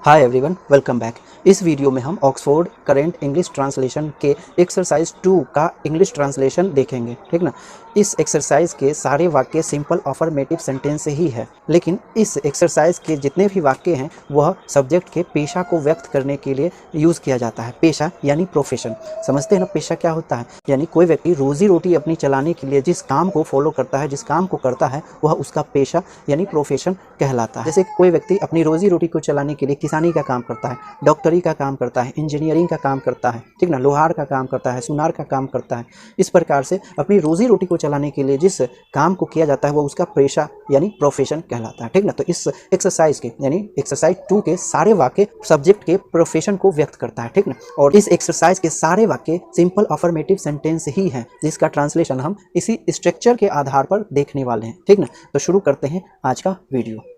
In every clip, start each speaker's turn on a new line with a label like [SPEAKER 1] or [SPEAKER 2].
[SPEAKER 1] Hi everyone, welcome back. इस video में हम ऑक्सफोर्ड करेंट इंग्लिश ट्रांसलेशन के एक्सरसाइज 2 का इंग्लिश ट्रांसलेशन देखेंगे, ठीक ना। इस एक्सरसाइज के सारे वाक्य सिंपल अफर्मेटिव सेंटेंस से ही है, लेकिन इस एक्सरसाइज के जितने भी वाक्य हैं वह सब्जेक्ट के पेशा को व्यक्त करने के लिए यूज़ किया जाता है। पेशा यानी प्रोफेशन, समझते हैं ना। पेशा क्या होता है, यानी कोई व्यक्ति रोजी रोटी अपनी चलाने के लिए जिस काम को फॉलो करता है, जिस काम को करता है, वह उसका पेशा यानी प्रोफेशन कहलाता है। जैसे कोई व्यक्ति अपनी रोजी रोटी को चलाने के लिए किसानी का काम करता है, डॉक्टरी का काम करता है, इंजीनियरिंग का काम करता है, ठीक ना, लोहार का काम करता है, सुनार का काम करता है। इस प्रकार से अपनी रोजी रोटी को चलाने के लिए जिस काम को किया जाता है वो उसका पेशा यानी प्रोफेशन कहलाता है, ठीक ना। तो इस एक्सरसाइज के यानी एक्सरसाइज 2 के सारे वाक्य सब्जेक्ट के प्रोफेशन को व्यक्त करता है, ठीक ना। और इस एक्सरसाइज के सारे वाक्य सिंपल अफर्मेटिव सेंटेंस ही हैं, जिसका ट्रांसलेशन हम इसी स्ट्रक्चर के आधार पर देखने वाले हैं, ठीक ना। तो शुरू करते हैं आज का वीडियो।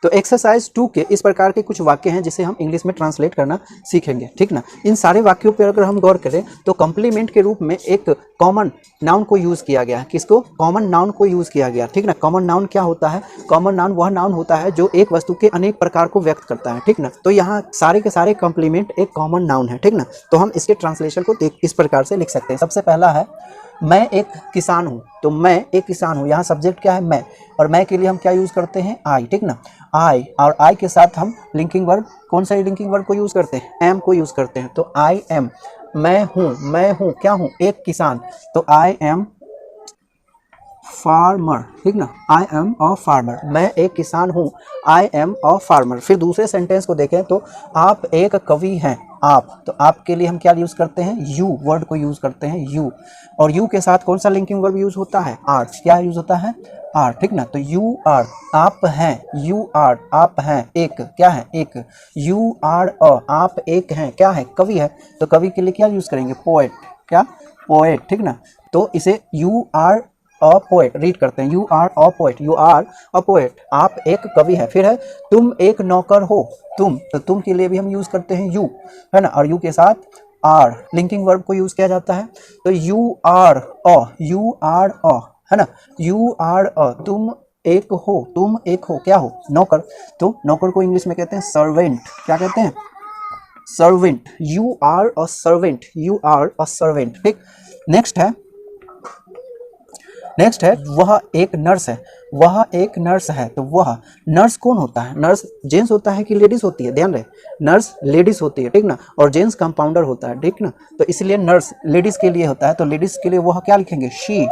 [SPEAKER 1] तो एक्सरसाइज 2 के इस प्रकार के कुछ वाक्य हैं जिसे हम इंग्लिश में ट्रांसलेट करना सीखेंगे, ठीक ना। इन सारे वाक्यों पर अगर हम गौर करें तो कॉम्प्लीमेंट के रूप में एक कॉमन नाउन को यूज़ किया गया है। किसको? कॉमन नाउन को यूज़ किया गया, ठीक ना। कॉमन नाउन क्या होता है? कॉमन नाउन वह नाउन होता है जो एक वस्तु के अनेक प्रकार को व्यक्त करता है, ठीक ना। तो यहाँ सारे के सारे कॉम्प्लीमेंट एक कॉमन नाउन है, ठीक ना। तो हम इसके ट्रांसलेशन को इस प्रकार से लिख सकते हैं। सबसे पहला है मैं एक किसान हूँ। तो मैं एक किसान हूँ, यहाँ सब्जेक्ट क्या है? मैं। और मैं के लिए हम क्या यूज़ करते हैं? आई, ठीक ना। आई, और आई के साथ हम लिंकिंग वर्ब, कौन सा लिंकिंग वर्ब को यूज़ करते हैं? एम को यूज़ करते हैं। तो आई एम, मैं हूँ, क्या हूँ? एक किसान। तो आई एम फार्मर, ठीक ना। आई एम अ फार्मर, मैं एक किसान हूँ। I am a farmer. फिर दूसरे सेंटेंस को देखें तो आप एक कवि हैं। आप, तो आप के लिए हम क्या यूज़ करते हैं? यू वर्ड को यूज़ करते हैं, यू। और यू के साथ कौन सा लिंकिंग वर्ब यूज़ होता है? आर। क्या यूज़ होता है? आर, ठीक ना। तो यू आर, आप हैं, यू आर, आप हैं एक, क्या है? एक। यू आर अ, आप एक हैं, क्या है? कवि है। तो कवि के लिए क्या यूज़ करेंगे? पोएट, क्या? पोएट, ठीक ना। तो इसे you are a poet read करते हैं, you are a poet, you are a poet, आप एक कवि है। फिर है तुम एक नौकर हो। तुम, तो तुम के लिए भी हम यूज़ करते हैं यू, है ना। और यू के साथ आर लिंकिंग वर्ब को यूज़ किया जाता है। तो you are a, you are a, है ना। यू आर अ, तुम एक हो, तुम एक हो, क्या हो? नौकर। तो नौकर को इंग्लिश में कहते हैं सर्वेंट। क्या कहते हैं? Servant. You are a servant, you are a servant, ठीक। नेक्स्ट है वह एक नर्स है। वह एक नर्स है। तो वह नर्स कौन होता है? नर्स जेंट्स होता है कि लेडीज होती है? ध्यान रहे, नर्स लेडीज होती है, ठीक ना। और जेंट्स कंपाउंडर होता है, ठीक ना। तो इसलिए नर्स लेडीज के लिए होता है। तो लेडीज के लिए वह क्या लिखेंगे? शी।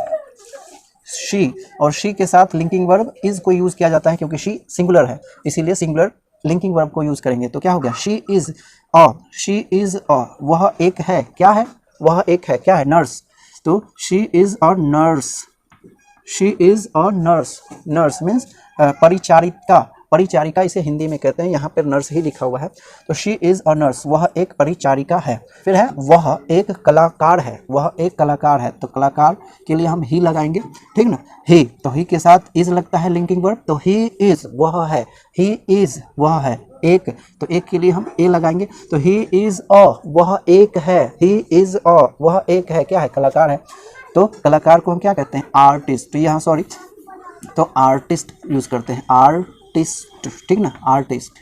[SPEAKER 1] और शी के साथ लिंकिंग वर्ब इज को यूज किया जाता है क्योंकि शी सिंगुलर है, इसीलिए सिंगुलर लिंकिंग वर्ब को यूज करेंगे। तो क्या हो गया? शी इज अ, वह एक है, क्या है? वह एक है, क्या है? नर्स। तो she is a nurse. She is a nurse. Nurse means परिचारिका। परिचारिका इसे हिंदी में कहते हैं, यहाँ पर नर्स ही लिखा हुआ है। तो शी इज अ नर्स, वह एक परिचारिका है। फिर है वह एक कलाकार है। वह एक कलाकार है। तो कलाकार के लिए हम ही लगाएंगे, ठीक ना। ही, तो ही के साथ इज लगता है लिंकिंग वर्ब। तो ही इज, वह है, ही इज, वह है एक। तो एक के लिए हम ए लगाएंगे। तो ही इज अ, वह एक है, ही इज अ, वह एक है, क्या है? कलाकार है। तो कलाकार को हम क्या कहते हैं? आर्टिस्ट। तो यहाँ सॉरी, तो आर्टिस्ट यूज करते हैं, आर्टिस्ट, ठीक ना, आर्टिस्ट।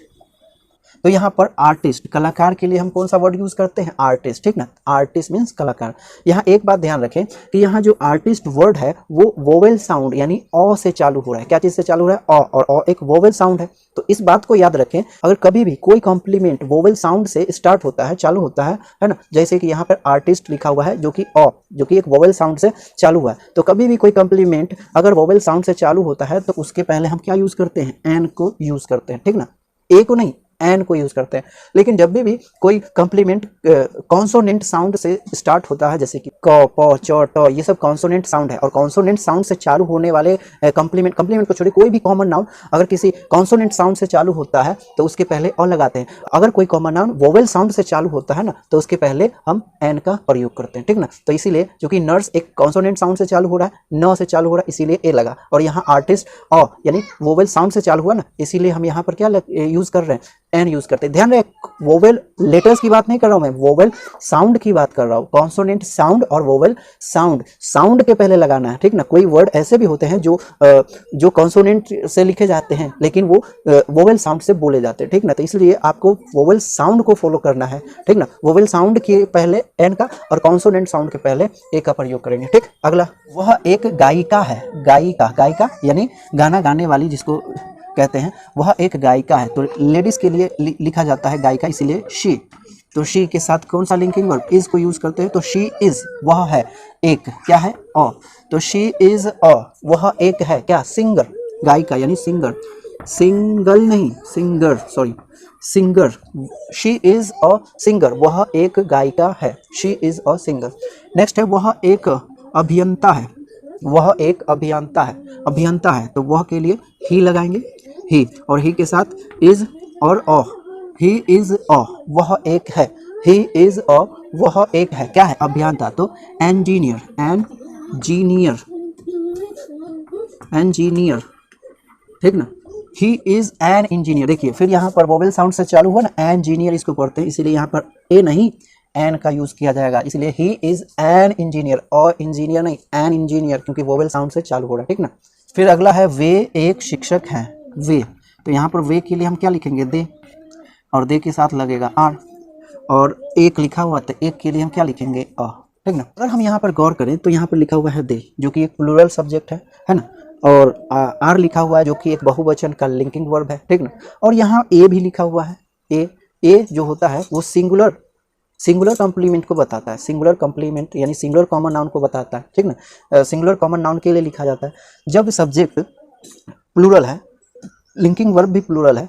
[SPEAKER 1] तो यहाँ पर आर्टिस्ट, कलाकार के लिए हम कौन सा वर्ड यूज करते हैं? आर्टिस्ट, ठीक ना। आर्टिस्ट मीन्स कलाकार। यहाँ एक बात ध्यान रखें कि यहाँ जो आर्टिस्ट वर्ड है वो वोवेल साउंड यानी अ से चालू हो रहा है। क्या चीज से चालू हो रहा है? अ, और अ एक वोवेल साउंड है। तो इस बात को याद रखें, अगर कभी भी कोई कॉम्प्लीमेंट वोवेल साउंड से स्टार्ट होता है, चालू होता है ना। जैसे कि यहाँ पर आर्टिस्ट लिखा हुआ है जो कि अ, जो कि एक वोवेल साउंड से चालू हुआ है। तो कभी भी कोई कॉम्प्लीमेंट अगर वोवेल साउंड से चालू होता है तो उसके पहले हम क्या यूज करते हैं? एन को यूज करते हैं, ठीक ना। ए को नहीं, एन को यूज करते हैं। लेकिन जब भी कोई कॉम्प्लीमेंट कॉन्सोनेंट साउंड से स्टार्ट होता है, जैसे कि क, प, च, ट, ये सब कॉन्सोनेंट साउंड है। और कॉन्सोनेंट साउंड से चालू होने वाले कॉम्प्लीमेंट को छोड़िए, कोई भी कॉमन नाउन अगर किसी कॉन्सोनेंट साउंड से चालू होता है तो उसके पहले अ लगाते हैं। अगर कोई कॉमन नाउन वोवेल साउंड से चालू होता है ना, तो उसके पहले हम एन का प्रयोग करते हैं, ठीक ना। तो इसीलिए क्योंकि नर्स एक कॉन्सोनेंट साउंड से चालू हो रहा है, न से चालू हो रहा है, इसीलिए ए लगा। और यहाँ आर्टिस्ट अ यानी वोवेल साउंड से चालू हुआ ना, इसीलिए हम यहाँ पर क्या यूज कर रहे हैं? एन यूज करते हैं। ध्यान रहे, वोवेल लेटर्स की बात नहीं कर रहा हूं मैं, वोवेल साउंड की बात कर रहा हूं। कॉन्सोनेंट साउंड और वोवेल साउंड, साउंड के पहले लगाना है, ठीक ना। कोई वर्ड ऐसे भी होते हैं जो कॉन्सोनेंट से लिखे जाते हैं लेकिन वो वोवेल साउंड से बोले जाते हैं, ठीक ना। तो इसलिए आपको वोवेल साउंड को फॉलो करना है, ठीक ना। वोवेल साउंड के पहले एन का और कॉन्सोनेंट साउंड के पहले ए का प्रयोग करेंगे, ठीक। अगला, वह एक गायिका है। गायिका, गायिका यानी गाना गाने वाली जिसको कहते हैं, वह एक गायिका है। तो लेडीज के लिए लिखा जाता है गायिका, इसीलिए शी। तो शी के साथ कौन सा लिंकिंग वर्ब, इज को यूज करते हैं। तो शी इज, वह है एक, क्या है, अ। तो शी इज अ, वह एक है क्या, सिंगर। गायिका यानी सिंगर, सिंगल नहीं, singer, sorry, singer. She is a singer, वह एक गायिका है। She is a singer. Next है, वह एक अभियंता है। वह एक अभियंता है, अभियंता है। तो वह के लिए ही लगाएंगे, ही, और ही के साथ इज और अ। ही इज अ, वह एक है। ही इज अ, वह एक है, क्या है, अभियंता। तो इंजीनियर, इंजीनियर, इंजीनियर, ठीक ना। He is an engineer. देखिए फिर यहाँ पर वोवेल साउंड से चालू हुआ ना, इंजीनियर इसको पढ़ते हैं, इसीलिए यहाँ पर ए नहीं एन का यूज किया जाएगा। इसलिए ही इज एन इंजीनियर, और इंजीनियर नहीं, एन इंजीनियर, क्योंकि वोवेल साउंड से चालू हो रहा है, ठीक ना। फिर अगला है, वे एक शिक्षक हैं। वे, तो यहाँ पर वे के लिए हम क्या लिखेंगे, दे, और दे के साथ लगेगा आर, और एक लिखा हुआ तो एक के लिए हम क्या लिखेंगे, अ, ठीक ना। अगर हम यहाँ पर गौर करें तो यहाँ पर लिखा हुआ है दे, जो कि एक प्लूरल सब्जेक्ट है ना, और आर लिखा हुआ है जो कि एक बहुवचन का लिंकिंग वर्ब है, ठीक ना। और यहाँ ए भी लिखा हुआ है, ए जो होता है वो सिंगुलर कॉम्प्लीमेंट को बताता है। सिंगुलर कॉम्प्लीमेंट यानी सिंगुलर कॉमन नाउन को बताता है, ठीक ना। सिंगुलर कॉमन नाउन के लिए लिखा जाता है जब सब्जेक्ट प्लूरल है, लिंकिंग वर्ब भी प्लूरल है,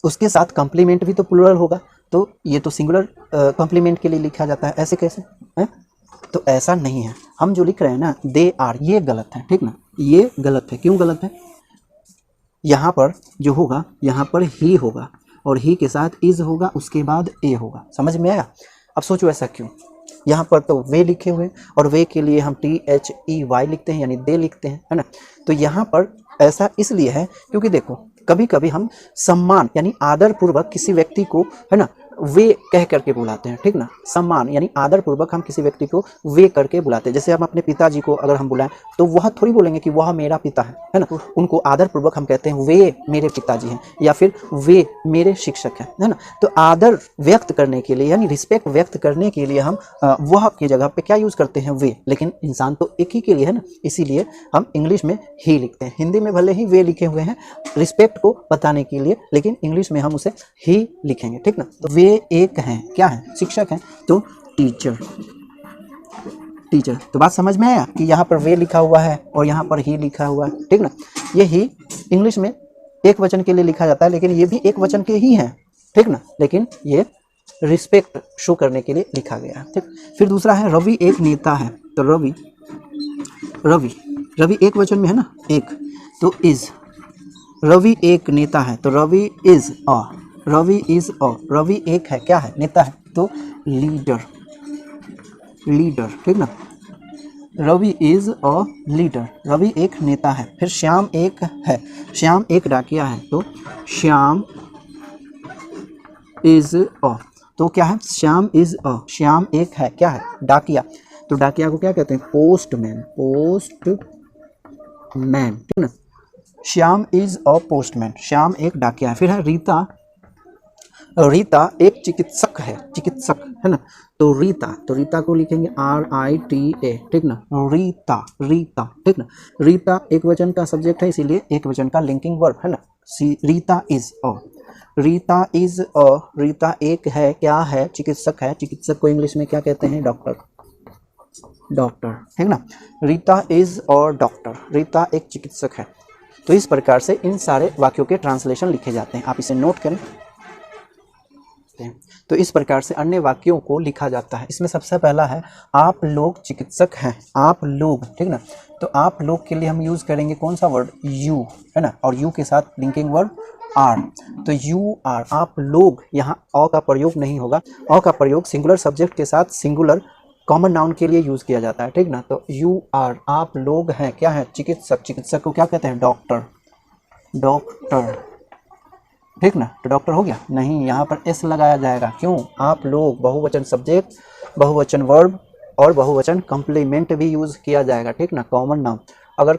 [SPEAKER 1] उसके साथ कॉम्प्लीमेंट भी तो प्लूरल होगा। तो ये तो सिंगुलर कॉम्प्लीमेंट के लिए लिखा जाता है। ऐसे कैसे है, तो ऐसा नहीं है। हम जो लिख रहे हैं ना, दे आर, ये गलत है, ठीक ना, ये गलत है। क्यों गलत है, यहाँ पर जो होगा, यहाँ पर ही होगा, और ही के साथ इज होगा, उसके बाद ए होगा। समझ में आया। अब सोचो ऐसा क्यों, यहाँ पर तो वे लिखे हुए हैं, और वे के लिए हम THEY लिखते हैं, यानी दे लिखते हैं, है ना। तो यहाँ पर ऐसा इसलिए है क्योंकि देखो, कभी कभी हम सम्मान यानी आदर पूर्वक किसी व्यक्ति को, है ना, वे कह करके बुलाते हैं, ठीक ना। सम्मान यानी आदर पूर्वक हम किसी व्यक्ति को वे करके बुलाते हैं। जैसे हम अपने पिताजी को अगर हम बुलाएं तो वह थोड़ी बोलेंगे कि वह मेरा पिता है ना। उनको आदर पूर्वक हम कहते हैं वे मेरे पिताजी हैं, या फिर वे मेरे शिक्षक हैं, है ना। तो आदर व्यक्त करने के लिए यानी रिस्पेक्ट व्यक्त करने के लिए हम वह की जगह पे क्या यूज करते हैं, वे। लेकिन इंसान तो एक ही के लिए है ना, इसीलिए हम इंग्लिश में ही लिखते हैं। हिंदी में भले ही वे लिखे हुए हैं रिस्पेक्ट को बताने के लिए, लेकिन इंग्लिश में हम उसे ही लिखेंगे, ठीक ना। तो वे एक हैं, क्या है, शिक्षक हैं, तो टीचर, टीचर। तो बात समझ में आया कि यहाँ पर वे लिखा हुआ है और यहाँ पर ही लिखा हुआ है, ठीक ना। ये ही इंग्लिश में एक वचन के लिए लिखा जाता है, लेकिन ये भी एक वचन के ही है, ठीक ना, लेकिन ये रिस्पेक्ट शो करने के लिए लिखा गया है, ठीक। फिर दूसरा है, रवि एक नेता है। तो रवि, रवि, रवि एक वचन में है ना, एक, तो इज। रवि एक नेता है, तो Ravi is a, Ravi is a, Ravi एक है, क्या है, नेता है, तो लीडर, लीडर, ठीक ना। Ravi is a leader, Ravi एक नेता है। फिर श्याम एक है, श्याम एक डाकिया है, तो श्याम इज अ, तो क्या है, श्याम इज अ, श्याम एक है, क्या है, डाकिया। तो डाकिया को क्या कहते हैं, पोस्टमैन, पोस्टमैन, ठीक ना। Shyam is a postman, Shyam एक डाकिया है। फिर है रीता, रीता एक चिकित्सक है, चिकित्सक, है ना। तो रीता को लिखेंगे RITA, ठीक ना, रीता, रीता, ठीक ना। रीता एक वचन का सब्जेक्ट है, इसीलिए एक वचन का लिंकिंग वर्ब, है ना। Rita is a, Rita is a, Rita एक है, क्या है, चिकित्सक है। चिकित्सक को इंग्लिश में क्या कहते हैं, डॉक्टर, डॉक्टर, ठीक ना। Rita is a doctor, Rita एक चिकित्सक है। तो इस प्रकार से इन सारे वाक्यों के ट्रांसलेशन लिखे जाते हैं, आप इसे नोट करें। तो इस प्रकार से अन्य वाक्यों को लिखा जाता है। इसमें सबसे पहला है, आप लोग चिकित्सक हैं, आप लोग, ठीक ना। तो आप लोग के लिए हम यूज करेंगे कौन सा वर्ड, यू, है ना, और यू के साथ लिंकिंग वर्ड आर। तो यू आर, आप लोग, यहाँ अ का प्रयोग नहीं होगा। अ का प्रयोग सिंगुलर सब्जेक्ट के साथ सिंगुलर कॉमन नाउन के लिए यूज किया जाता है, ठीक ना। तो यू आर, आप लोग हैं, क्या है, चिकित्सक। चिकित्सक को क्या कहते हैं, डॉक्टर, डॉक्टर, ठीक ना, तो डॉक्टर हो गया नहीं, यहाँ पर एस लगाया जाएगा। क्यों? आप लोग बहुवचन सब्जेक्ट, बहुवचन वर्ब और बहुवचन कंप्लीमेंट भी यूज़ किया जाएगा, ठीक ना, कॉमन नाउन। अगर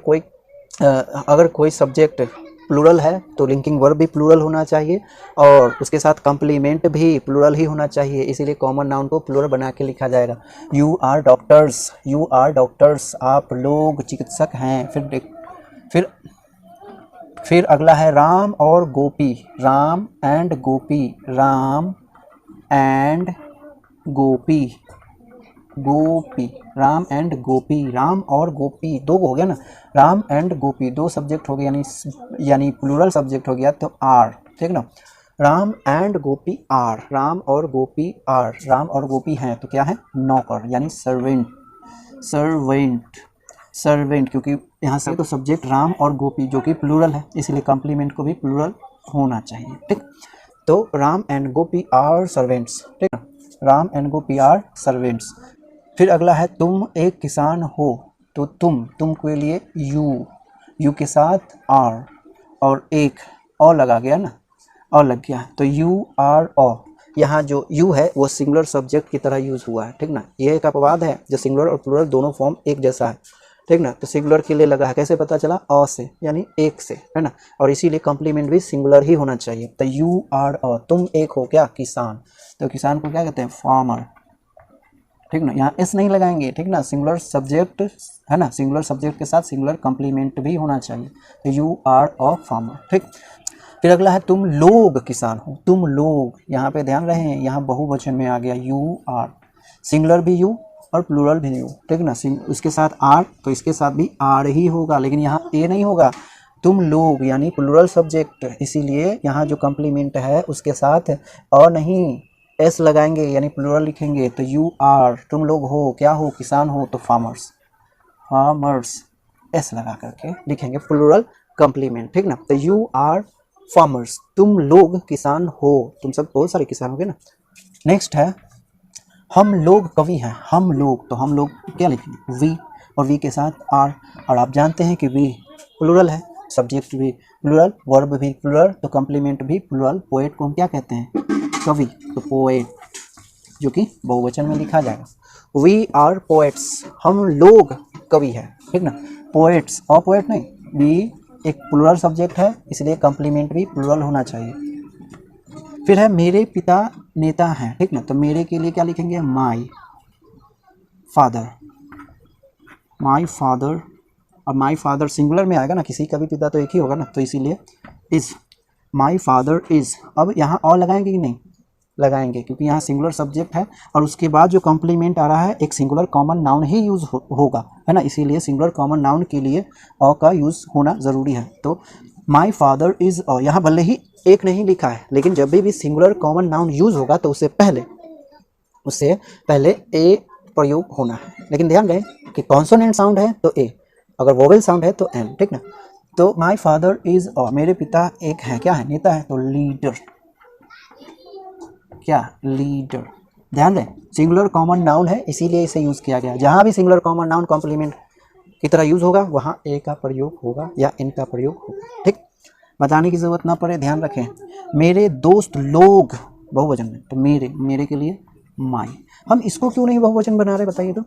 [SPEAKER 1] कोई सब्जेक्ट प्लूरल है तो लिंकिंग वर्ब भी प्लूरल होना चाहिए और उसके साथ कंप्लीमेंट भी प्लूरल ही होना चाहिए, इसीलिए कॉमन नाउन को प्लूरल बना के लिखा जाएगा। You are doctors, you are doctors, आप लोग चिकित्सक हैं। फिर अगला है राम और Gopi, Ram and Gopi, Ram and Gopi, Gopi, Ram and Gopi, Ram और गोपी दो हो गया ना, राम एंड गोपी दो सब्जेक्ट हो गया, यानी प्लूरल सब्जेक्ट हो गया तो आर, ठीक ना। राम एंड गोपी आर, राम और गोपी आर, राम और गोपी हैं तो क्या है? नौकर, यानी सर्वेंट, सर्वेंट, सर्वेंट, क्योंकि यहाँ से तो सब्जेक्ट राम और गोपी जो कि प्लूरल है, इसलिए कॉम्प्लीमेंट को भी प्लूरल होना चाहिए, ठीक। तो Ram and Gopi are servants, ठीक ना, Ram and Gopi are servants. फिर अगला है तुम एक किसान हो, तो तुम के लिए यू के साथ आर और एक और लगा गया ना, और लग गया तो यू आर ओ। यहाँ जो यू है वो सिंगुलर सब्जेक्ट की तरह यूज़ हुआ है, ठीक ना, ये एक अपवाद है जो सिंगुलर और प्लूरल दोनों फॉर्म एक जैसा है, ठीक ना। तो सिंगुलर के लिए लगा है, कैसे पता चला? अ से, यानी एक से, है ना, और इसीलिए कॉम्प्लीमेंट भी सिंगुलर ही होना चाहिए। तो यू आर अ, तुम एक हो क्या? किसान, तो किसान को क्या कहते हैं? फार्मर, ठीक ना, यहाँ एस नहीं लगाएंगे, ठीक ना, सिंगुलर सब्जेक्ट है ना, सिंगुलर सब्जेक्ट के साथ सिंगुलर कॉम्प्लीमेंट भी होना चाहिए, तो यू आर अ फार्मर, ठीक। फिर अगला है तुम लोग किसान हो, तुम लोग, यहाँ पे ध्यान रहे यहाँ बहुवचन में आ गया यू आर, सिंगुलर भी यू और प्लूरल भी यू, ठीक ना, उसके साथ आर तो इसके साथ भी आर ही होगा, लेकिन यहाँ ए नहीं होगा, तुम लोग यानी प्लूरल सब्जेक्ट, इसीलिए यहाँ जो कॉम्प्लीमेंट है उसके साथ और नहीं एस लगाएंगे, यानी प्लूरल लिखेंगे, तो यू आर, तुम लोग हो, क्या हो? किसान हो, तो फार्मर्स, फार्मर्स एस लगा करके लिखेंगे प्लूरल कॉम्प्लीमेंट, ठीक ना। तो यू आर फार्मर्स, तुम लोग किसान हो, तुम सब बहुत सारे किसान हो गए ना। नेक्स्ट है हम लोग कवि हैं, हम लोग, तो हम लोग क्या लिखेंगे? वी, और वी के साथ आर, और आप जानते हैं कि वी प्लूरल है, सब्जेक्ट भी प्लूरल, वर्ब भी प्लूरल, तो कॉम्प्लीमेंट भी प्लूरल। पोएट को हम क्या कहते हैं? कवि, तो पोएट, जो कि बहुवचन में लिखा जाएगा, वी आर पोएट्स, हम लोग कवि हैं, ठीक ना, पोएट्स, और पोएट नहीं, वी एक प्लूरल सब्जेक्ट है, इसलिए कॉम्प्लीमेंट भी प्लूरल होना चाहिए। फिर है मेरे पिता नेता हैं, ठीक ना, तो मेरे के लिए क्या लिखेंगे? माई फादर, माई फादर, और माई फादर सिंगुलर में आएगा ना, किसी का भी पिता तो एक ही होगा ना, तो इसीलिए इज, माई फादर इज। अब यहाँ और लगाएंगे कि नहीं? लगाएंगे, क्योंकि यहाँ सिंगुलर सब्जेक्ट है और उसके बाद जो कॉम्प्लीमेंट आ रहा है एक सिंगुलर कॉमन नाउन ही यूज़ होगा, है ना, इसीलिए सिंगुलर कॉमन नाउन के लिए अ का यूज़ होना ज़रूरी है। तो माई फादर इज़ अ, यहाँ भले ही एक नहीं लिखा है, लेकिन जब भी सिंगुलर कॉमन नाउन यूज़ होगा तो उससे पहले ए प्रयोग होना है, लेकिन ध्यान रहे कि कॉन्सोनेंट साउंड है तो ए, अगर वोवेल साउंड है तो एन, ठीक ना। तो माई फादर इज़ अ, मेरे पिता एक है, क्या है? नेता है, तो लीडर, क्या? लीडर। ध्यान दें सिंगुलर कॉमन नाउन है, इसीलिए इसे यूज़ किया गया, जहाँ भी सिंगुलर कॉमन नाउन कॉम्प्लीमेंट की तरह यूज़ होगा वहाँ ए का प्रयोग होगा या इन का प्रयोग होगा, ठीक, बताने की ज़रूरत ना पड़े, ध्यान रखें। मेरे दोस्त लोग बहुवचन में, तो मेरे के लिए माई, हम इसको क्यों नहीं बहुवचन बना रहे बताइए तो?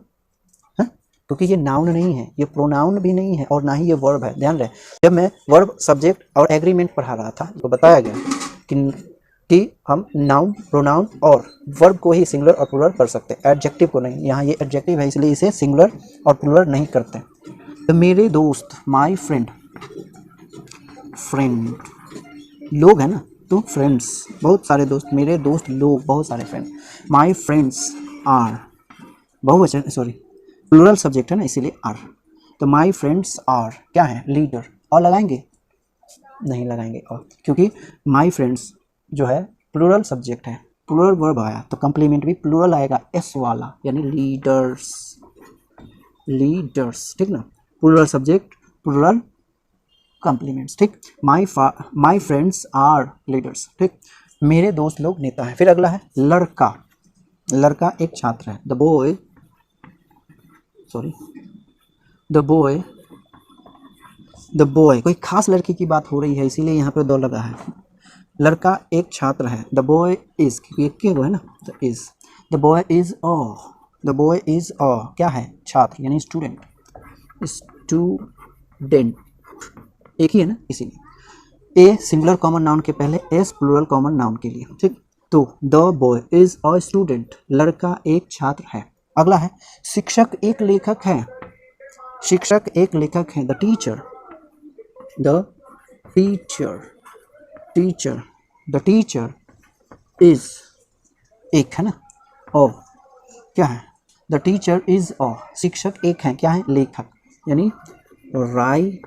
[SPEAKER 1] हाँ, क्योंकि ये नाउन नहीं है, ये प्रोनाउन भी नहीं है और ना ही ये वर्ब है। ध्यान रहे, जब मैं वर्ब सब्जेक्ट और एग्रीमेंट पढ़ा रहा था तो बताया गया कि हम नाउन, प्रोनाउन और वर्ब को ही सिंगुलर और प्लूरल कर सकते हैं, एडजेक्टिव को नहीं। यहाँ ये एडजेक्टिव है इसलिए इसे सिंगुलर और प्लूरल नहीं करते। तो मेरे दोस्त, माय फ्रेंड, फ्रेंड लोग है ना, तो फ्रेंड्स, बहुत सारे दोस्त, मेरे दोस्त लोग, बहुत सारे फ्रेंड। माय फ्रेंड्स आर, बहुवचन, सॉरी प्लूरल सब्जेक्ट है ना, इसीलिए आर। तो माय फ्रेंड्स आर क्या है? लीडर। और लगाएंगे? नहीं लगाएंगे, और क्योंकि माय फ्रेंड्स जो है प्लूरल सब्जेक्ट है, प्लूरल वर्ब आया तो कंप्लीमेंट भी प्लूरल आएगा, एस वाला, यानी लीडर्स, लीडर्स, ठीक ना, प्लूरल सब्जेक्ट, प्लूरल कंप्लीमेंट्स, ठीक। माय फ्रेंड्स आर लीडर्स, ठीक। मेरे दोस्त लोग नेता हैं। फिर अगला है लड़का, लड़का एक छात्र है, the boy, sorry the boy, the boy कोई खास लड़की की बात हो रही है इसीलिए यहाँ पे दो लगा है। लड़का एक छात्र है, द बॉय इज, क्योंकि है ना, the is, the boy is a, the boy is a क्या है, छात्र यानी स्टूडेंट, स्टूडेंट एक ही है ना, इसीलिए ए सिंगुलर कॉमन नाउन के पहले, एस प्लूरल कॉमन नाउन के लिए, ठीक। तो the boy is a student, लड़का एक छात्र है। अगला है शिक्षक एक लेखक है, शिक्षक एक लेखक है, the teacher, the teacher, teacher, the teacher is, एक है ना, ओ क्या है, द टीचर इज अ, शिक्षक एक है क्या है, लेखक यानी writer,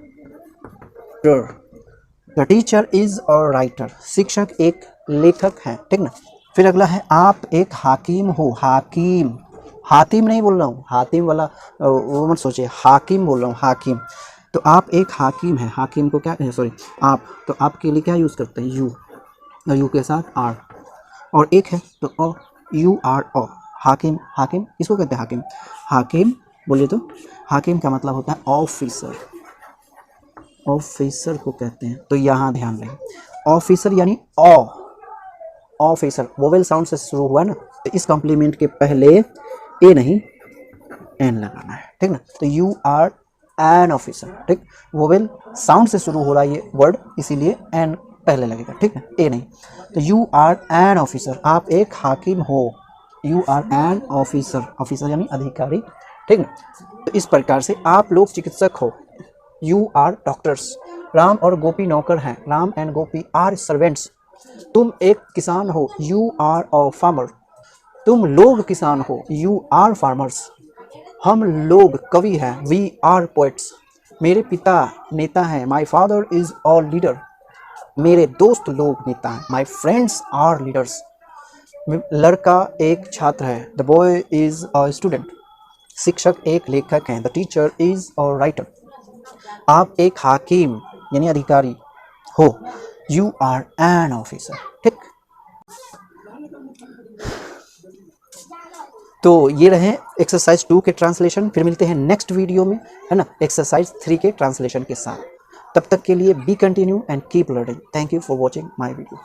[SPEAKER 1] the teacher is a writer, शिक्षक एक लेखक है, ठीक ना। फिर अगला है आप एक हाकिम हो, हाकिम, हातिम नहीं बोल रहा हूँ, हातिम वाला वो मत सोचिए, हाकिम बोल रहा हूँ, हाकिम। तो आप एक हाकिम है, हाकिम को क्या, सॉरी आप, तो आपके लिए क्या यूज़ करते हैं, यू, यू के साथ आर, और एक है तो अ, यू आर अ, हाकिम, हाकिम इसको कहते हैं हाकिम, हाकिम बोलिए तो हाकिम का मतलब होता है ऑफिसर, ऑफिसर को कहते हैं। तो यहाँ ध्यान रहे, ऑफिसर यानी ऑ, ऑफिसर वोवेल साउंड से शुरू हुआ ना, तो इस कॉम्प्लीमेंट के पहले ए नहीं एन लगाना है, ठीक ना। तो यू आर एन ऑफिसर, ठीक, वोवेल साउंड से शुरू हो रहा है ये वर्ड, इसीलिए एन पहले लगेगा, ठीक है, ए नहीं। तो यू आर एन ऑफिसर, आप एक हाकिम हो, you are an officer, officer यानी अधिकारी, ठीक है। तो इस प्रकार से आप लोग चिकित्सक हो, यू आर डॉक्टर्स, राम और गोपी नौकर हैं, Ram and Gopi are servants, तुम एक किसान हो, यू आर अ फार्मर, तुम लोग किसान हो, यू आर फार्मर्स, हम लोग कवि हैं, वी आर पोएट्स, मेरे पिता नेता हैं, my father is a leader, मेरे दोस्त लोग नेता हैं, माई फ्रेंड्स आर लीडर्स, लड़का एक छात्र है, the boy is a student, शिक्षक एक लेखक हैं, the teacher is a writer, आप एक हाकिम यानी अधिकारी हो, यू आर एन ऑफिसर, ठीक। तो ये रहे एक्सरसाइज 2 के ट्रांसलेशन, फिर मिलते हैं नेक्स्ट वीडियो में, है ना, एक्सरसाइज 3 के ट्रांसलेशन के साथ। तब तक के लिए B continue and keep learning. Thank you for watching my video.